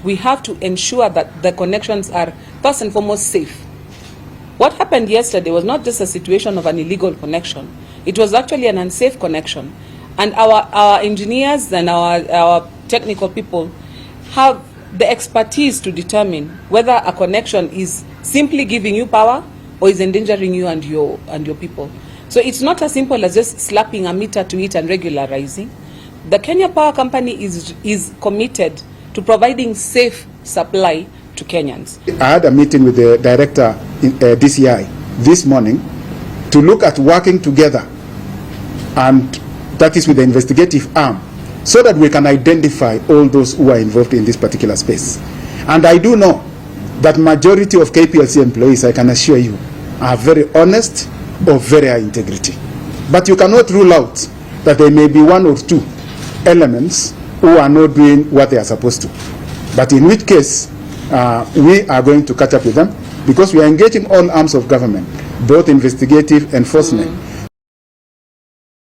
we have to ensure that the connections are first and foremost safe. What happened yesterday was not just a situation of an illegal connection. It was actually an unsafe connection. And our engineers and our technical people have the expertise to determine whether a connection is simply giving you power or is endangering you and your people. So it's not as simple as just slapping a meter to it and regularizing. The Kenya Power Company is committed to providing safe supply to Kenyans. I had a meeting with the director in DCI this morning to look at working together, and that is with the investigative arm, so that we can identify all those who are involved in this particular space. And I do know that majority of KPLC employees, I can assure you, are very honest or very high integrity. But you cannot rule out that there may be one or two elements who are not doing what they are supposed to. But in which case, we are going to catch up with them, because we are engaging all arms of government, both investigative, enforcement,